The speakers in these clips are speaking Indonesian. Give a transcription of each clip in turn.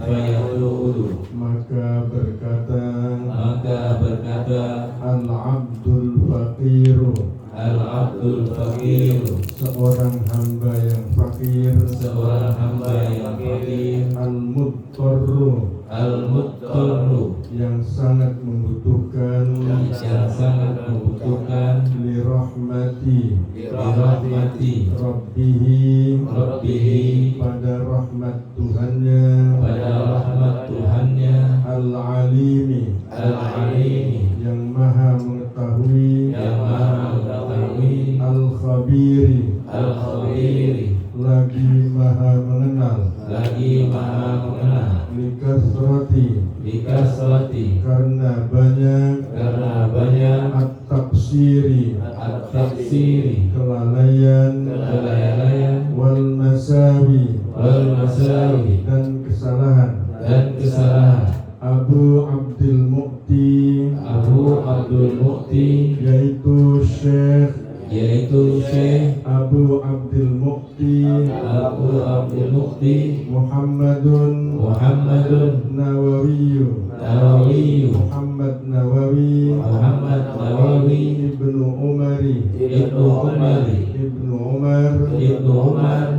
fayaqulu, maka berkata al-abdul faqiru, al-abdul fakir, seorang hamba yang fakir, seorang hamba yang fakir, al-muttarru, al-muttarru, yang sangat membutuhkan, yang sangat membutuhkan, li rahmati birahmati rabbihi, pada rahmat Tuhannya, pada rahmat Tuhannya, al-alimi, al-alimi, yang maha mengetahui, yang maha mengetahui, al-khabiri, al-khabiri, lagi maha mengenal, lagi maha mengenal, likasrati, bikasrati, karena banyak, at-taqsiri, at-tafsiri, kelalaian, wal masawi, dan kesalahan. Abu Abdul Mu'ti, yaitu Syekh Abu Abdul Mu'ti Muhammadun Nawawi, Muhammad Nawawi Ibnu Umar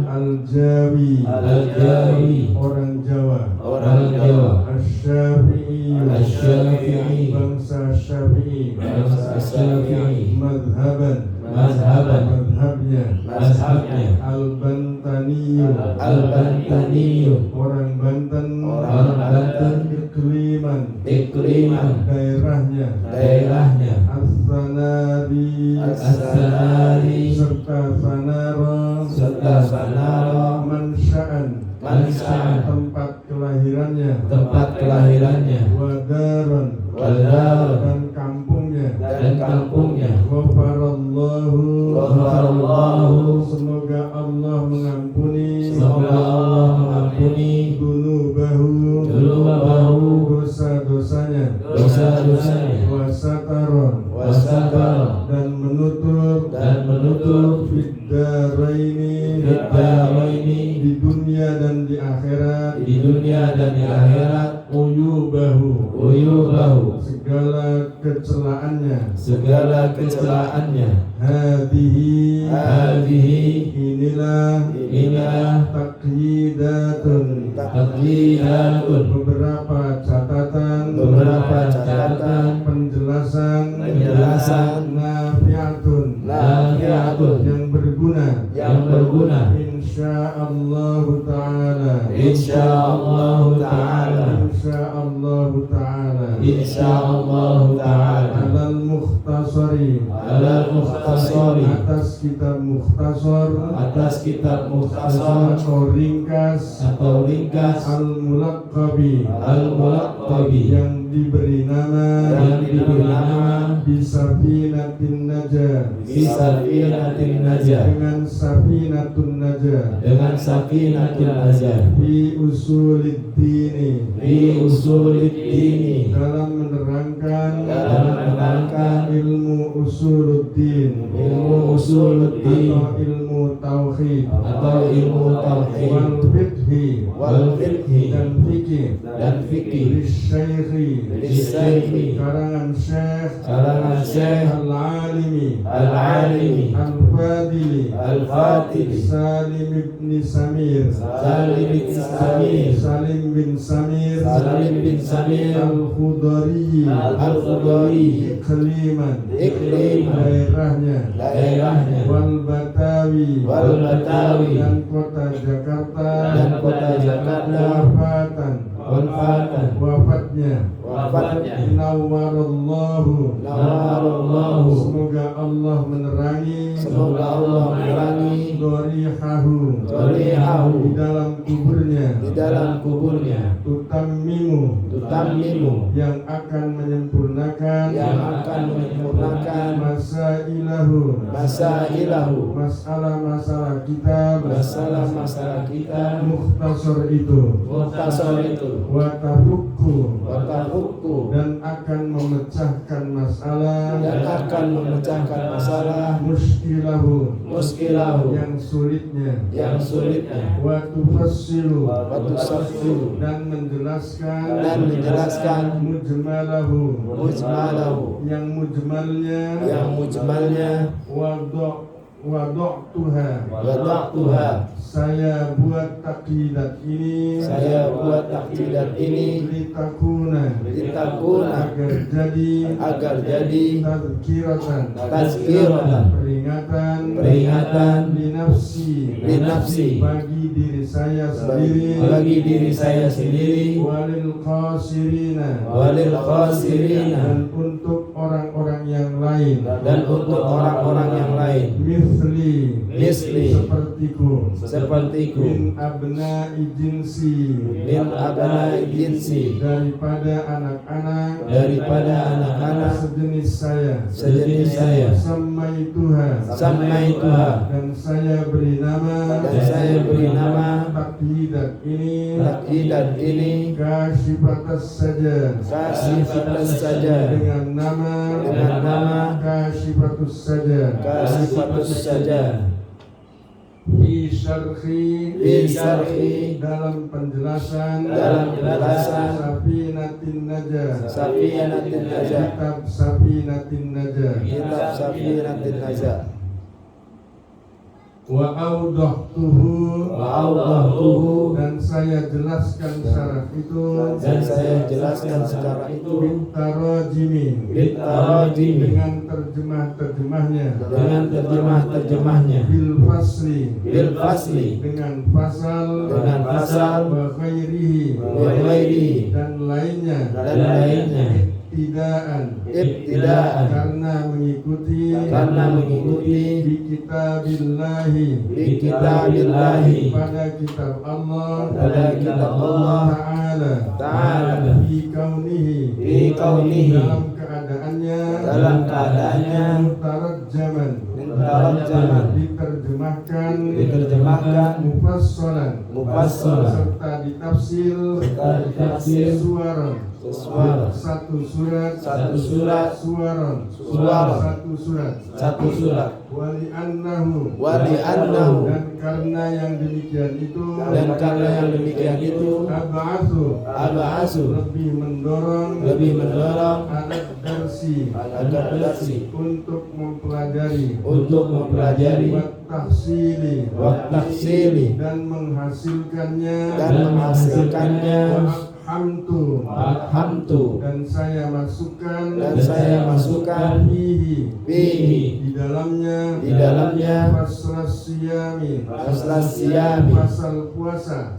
Al-Jawi, orang Jawa, Asy-Syafi'i, bangsa Syafi'i, madhabnya, Al-Bantaniyu, orang Banten, ikliman, daerahnya, As-Sanari, serta Sanara, mansa'an, tempat kelahirannya, wadaron, dan kampungnya, Ghafarallahu, semoga Allah mengampuni, dunubahu, dosa-dosanya, wasataron, dan menutup fiddaraini, di dunia dan di akhirat, uyubahu, segala kecelaannya, hadihi, inilah taqyidatun, beberapa catatan, penjelasan, nafi'atun, yang berguna, insyaallahu ta'ala, alal mukhtasari, atas kitab mukhtasar, atau ringkas, al-mulaqqabi, yang diberi nama bisafinatin najah, dengan safinatun najah, fi usuliddini, dalam menerangkan ilmu usuluddin, atau ilmu tauhid, wal fiqhi, dan fikih, lisyaikhi, karangan syekh al-alimi, al-fadili, Salim bin Samir, al-Khudari, ikliman, daerahnya, wal Batawi, dan kota Jakarta, wafatnya, Nawwarallahu, semoga Allah menerangi, Dorihahu, di dalam kuburnya, Tutammimu, yang akan menyempurnakan, Masailahu, masalah-masalah kita, mukhtasar itu, watafukku, hukum dan akan memecahkan masalah dan akan memecahkan masalah muskilahu yang sulitnya wa tufassilu dan menjelaskan mujmalahu yang mujmalnya wada'tuha saya buat takdidat ini litakuna agar jadi tazkiratan peringatan linafsi bagi diri saya sendiri walil khasirina dan untuk orang-orang yang lain misli sepertiku min abna'i jinsi daripada anak-anak sejenis saya samaituha dan saya beri nama takdidat ini kasyifatas saja dengan nama kasyifatus saja fi syarhi dalam penjelasan Safinatin Najah kitab Safinatin Najah wa awdahtuhu dan saya jelaskan syarah itu bitarajimi dengan terjemahnya bil fasli dengan pasal wa ghairihi dan lainnya ibtidaan karena mengikuti di kitabillahi pada kitab Allah Ta'ala fi kaunihi dalam keadaannya mutarajjaman diterjemahkan mufassalan serta ditafsir satu surat wali annahu dan karena yang demikian itu ab'asu lebih mendorong alat darsi untuk mempelajari wat tahsili dan menghasilkannya Hamtu dan saya masukkan fihi di dalamnya faslas siyami pasal puasa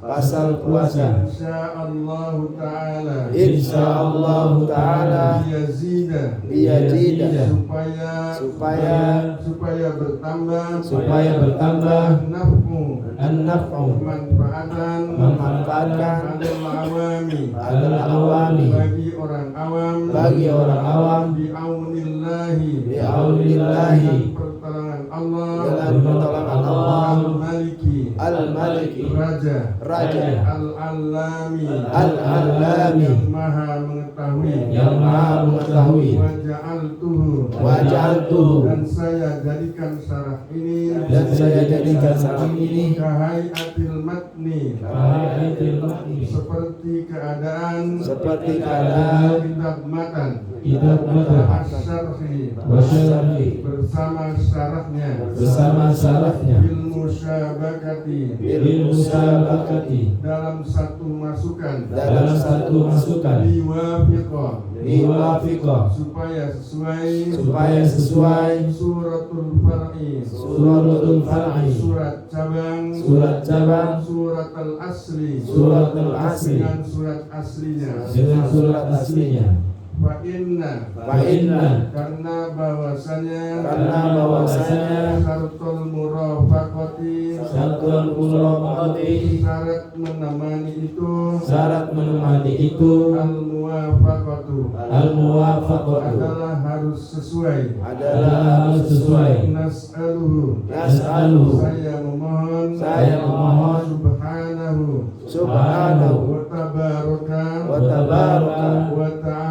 insyaallah taala liyazida supaya bertambah an-naf'u memanfaatkan adalah awami bagi orang awam bi'aunillahi dengan pertolongan Allah al-maliki raja al-alami yang maha mengetahui waja'altuhu dan saya jadikan syarah ini kahai'atil matni seperti keadaan kitab matan asyarhi bersama syarahnya bil musyabakati dalam satu masukan liwafiqah supaya sesuai suratul far'i surat cabang suratul asli dengan surat aslinya Wa inna karena bahwasanya syartul murafaqati syarat menemani itu al muwafaqatu adalah harus sesuai nas'aluhu saya memohon subhanahu wa tabaraka wa ta'ala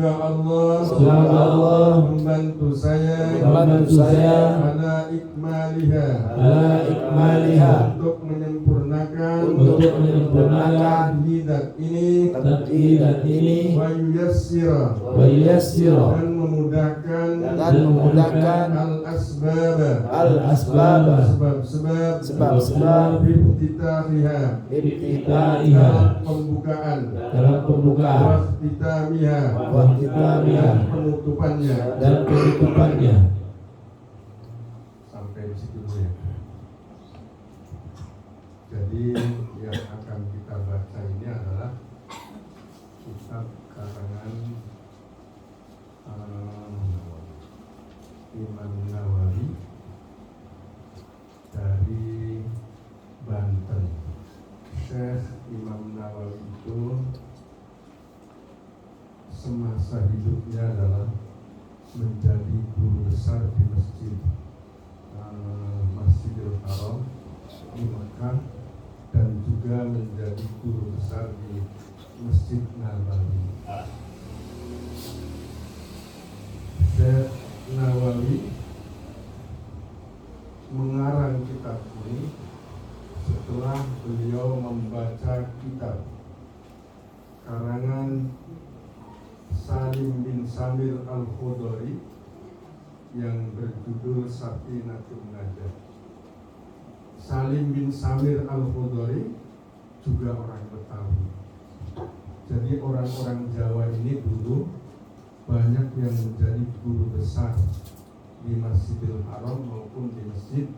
Semoga Allah membantu saya ala ikmaliha untuk menyempurnakan hidat ini wa yuyassira dan memudahkan al-asbab sebab-sebab ibtitaiha dalam pembukaan dan penutupannya. Sampai di situ dulu ya. Jadi yang akan kita baca ini adalah kitab karangan Imam Nawawi dari Banten. Syekh Imam Nawawi itu semasa hidupnya adalah menjadi guru besar di Masjidil Haram di Mekah dan juga menjadi guru besar di Masjid Nabawi. Syekh Nawawi mengarang kitab ini setelah beliau membaca kitab karangan Salim bin Samir Al-Khudari yang berjudul Safinatun Najah. Salim bin Samir Al-Khudari juga orang Betawi. Jadi orang-orang Jawa ini dulu banyak yang menjadi guru besar di Masjidil Haram maupun di Masjid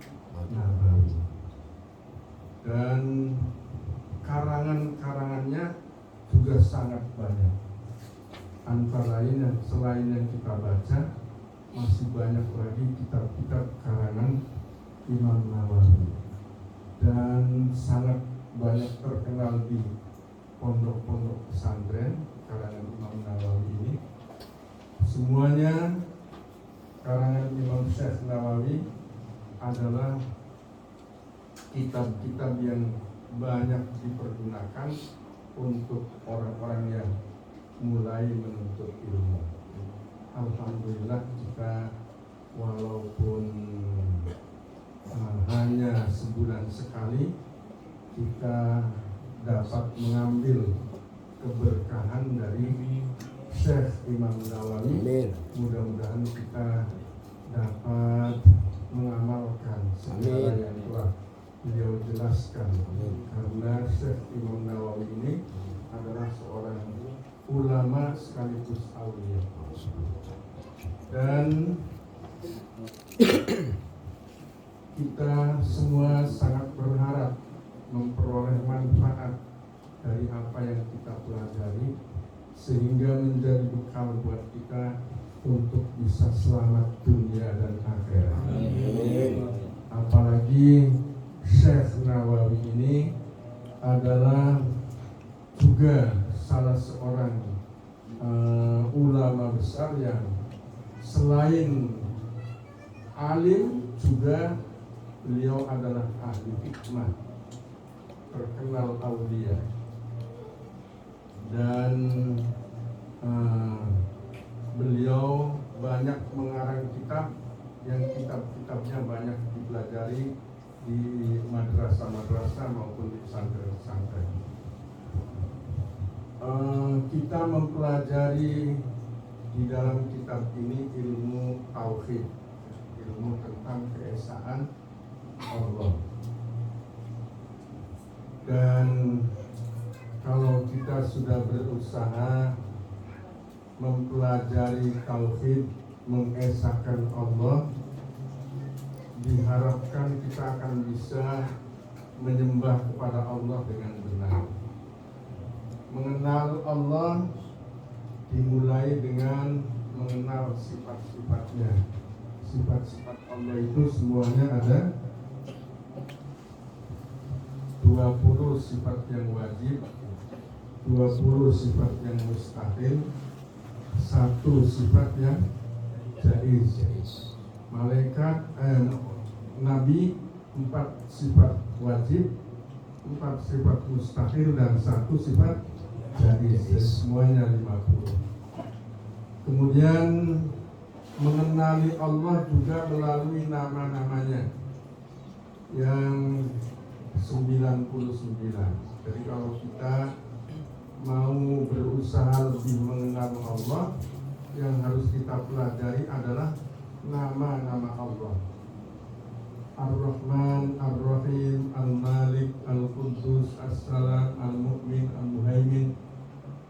Nabawi. Dan karangan-karangannya juga sangat banyak. Antara lain yang selain yang kita baca, masih banyak lagi kitab-kitab karangan Imam Nawawi dan sangat banyak terkenal di pondok-pondok pesantren karangan Imam Nawawi ini. Semuanya karangan Imam Syekh Nawawi adalah kitab-kitab yang banyak dipergunakan untuk orang-orang yang mulai menuntut ilmu. Alhamdulillah kita walaupun hanya sebulan sekali kita dapat mengambil keberkahan dari Syekh Imam Nawawi. Mudah-mudahan kita dapat mengamalkan segala yang telah beliau jelaskan. Karena Syekh Imam Nawawi ini adalah seorang ulama sekaligus aulia. Dan kita semua sangat berharap memperoleh manfaat dari apa yang kita pelajari sehingga menjadi bekal buat kita untuk bisa selamat dunia dan akhirat. Apalagi Syekh Nawawi ini adalah juga salah seorang ulama besar yang selain alim juga beliau adalah ahli hikmah, terkenal aulia, dan beliau banyak mengarang kitab yang kitab-kitabnya banyak dipelajari di madrasah-madrasah maupun di pesantren-pesantren. Kita mempelajari di dalam kitab ini ilmu tauhid, ilmu tentang keesaan Allah. Dan kalau kita sudah berusaha mempelajari tauhid, mengesahkan Allah, diharapkan kita akan bisa menyembah kepada Allah dengan benar. Mengenal Allah dimulai dengan mengenal sifat-sifatnya. Sifat-sifat Allah itu semuanya ada 20 sifat yang wajib, 20 sifat yang mustahil, 1 sifat yang jaiz. Malaikat, Nabi 4 sifat wajib, 4 sifat mustahil dan 1 sifat jaiz. Semuanya 50. Kemudian mengenali Allah juga melalui nama-namanya yang 99. Jadi kalau kita mau berusaha lebih mengenal Allah, yang harus kita pelajari adalah nama-nama Allah. Ar-Rahman, Ar-Rahim, Al-Malik, Al-Quddus, As-Salam, Al-Mu'min, Al-Muhaimin,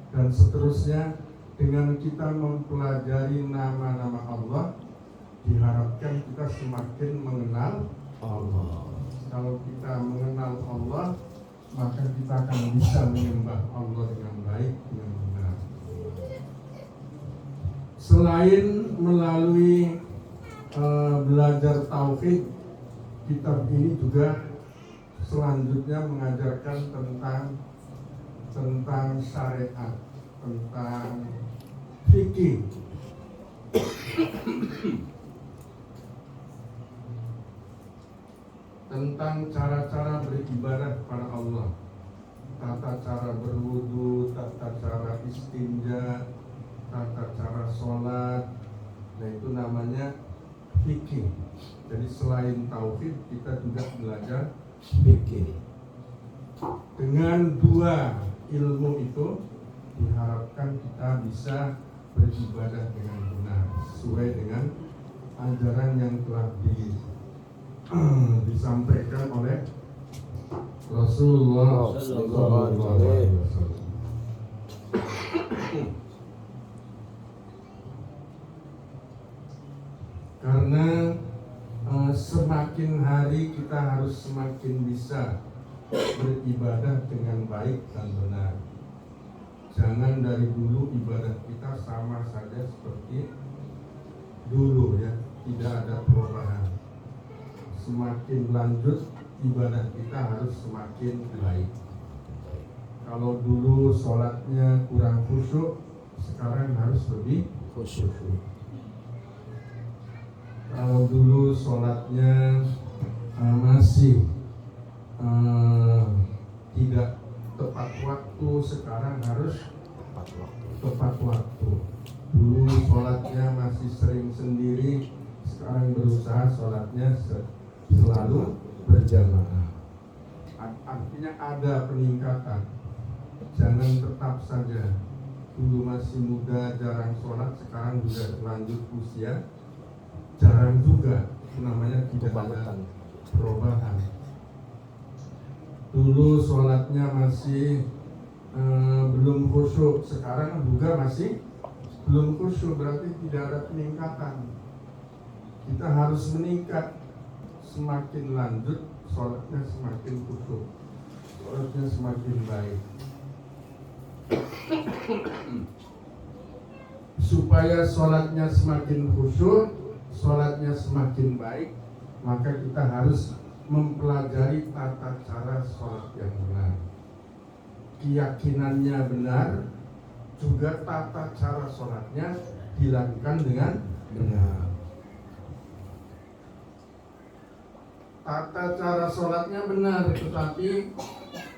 dan seterusnya. Dengan kita mempelajari nama-nama Allah, diharapkan kita semakin mengenal Allah. Kalau kita mengenal Allah, maka kita akan bisa menyembah Allah dengan baik, dengan benar. Selain melalui belajar tauhid, kitab ini juga selanjutnya mengajarkan tentang syariat, tentang fikih. Tentang cara-cara beribadah kepada Allah, tata cara berwudu, tata cara istinja, tata cara sholat. Nah, itu namanya fikih. Jadi selain tauhid, kita juga belajar fikih. Dengan dua ilmu itu diharapkan kita bisa beribadah dengan benar sesuai dengan ajaran yang telah disampaikan oleh Rasulullah SAW. Karena semakin hari kita harus semakin bisa beribadah dengan baik dan benar. Jangan dari dulu ibadah kita sama saja seperti dulu, ya, tidak ada perubahan. Semakin lanjut ibadah kita harus semakin baik. Kalau dulu sholatnya kurang khusyuk, sekarang harus lebih khusyuk. Kalau dulu sholatnya masih tidak tepat waktu, sekarang harus tepat waktu. Dulu sholatnya masih sering sendiri, sekarang berusaha sholatnya selalu berjamaah. Artinya ada peningkatan. Jangan tetap saja dulu masih muda jarang sholat, sekarang sudah lanjut usia jarang juga. Itu namanya tidak ada perubahan. Dulu sholatnya masih belum khusyuk, sekarang juga masih belum khusyuk, berarti tidak ada peningkatan. Kita harus meningkat. Semakin lanjut, sholatnya semakin khusyuk, sholatnya semakin baik. Supaya sholatnya semakin khusyuk, sholatnya semakin baik, maka kita harus mempelajari tata cara sholat yang benar. Keyakinannya benar, juga tata cara sholatnya dilakukan dengan benar. Tata cara sholatnya benar, tetapi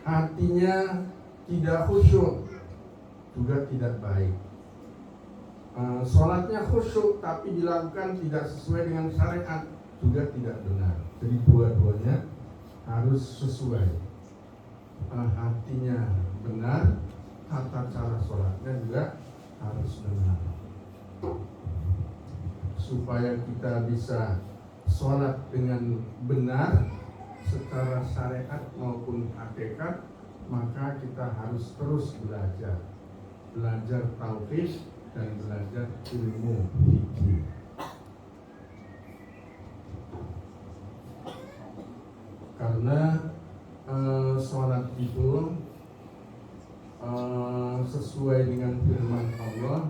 hatinya tidak khusyuk, juga tidak baik. Sholatnya khusyuk tapi dilakukan tidak sesuai dengan syariat, juga tidak benar. Jadi dua-duanya harus sesuai. Hatinya benar, tata cara sholatnya juga harus benar. Supaya kita bisa sholat dengan benar secara syariat maupun hakikat, maka kita harus terus belajar tauhid dan belajar ilmu fikih. Karena sholat itu sesuai dengan firman Allah,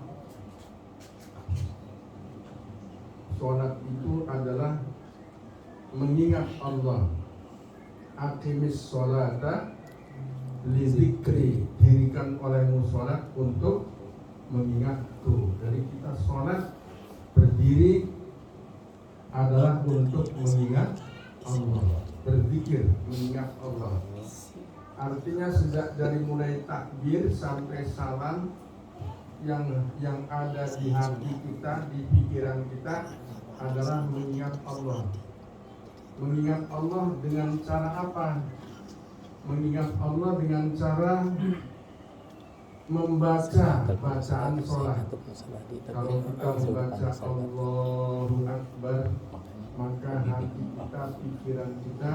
sholat itu adalah mengingat Allah. Aqimis sholata li dzikri, dirikan olehmu sholat untuk mengingatku. Jadi kita sholat berdiri adalah untuk mengingat Allah, berzikir mengingat Allah. Artinya sejak dari mulai takbir sampai salam yang ada di hati kita, di pikiran kita adalah mengingat Allah. Mengingat Allah dengan cara apa? Mengingat Allah dengan cara membaca bacaan sholat. Kalau kita membaca Allahu Akbar, maka hati kita, pikiran kita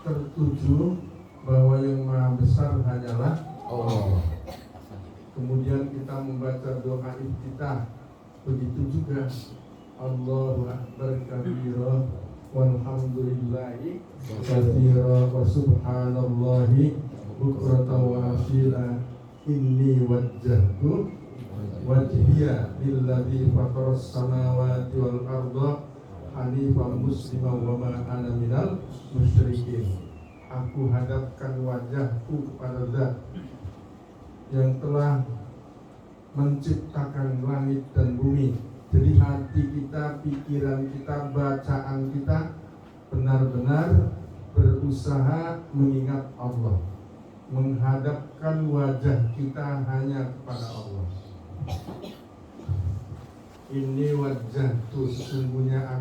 tertuju bahwa yang maha besar hanyalah Allah. Kemudian kita membaca doa iftitah, begitu juga Allahu Akbar kabira walhamdulillahi katsira wa subhanallahi bukratan wa asila inni wajjahtu wajhiya lilladzi fataras samawati wal arda hanifan musliman wa ma ana minal musyrikin. Aku hadapkan wajahku kepada Zat yang telah menciptakan langit dan bumi. Jadi hati kita, pikiran kita, bacaan kita benar-benar berusaha mengingat Allah, menghadapkan wajah kita hanya kepada Allah. Ini wajah tu, sesungguhnya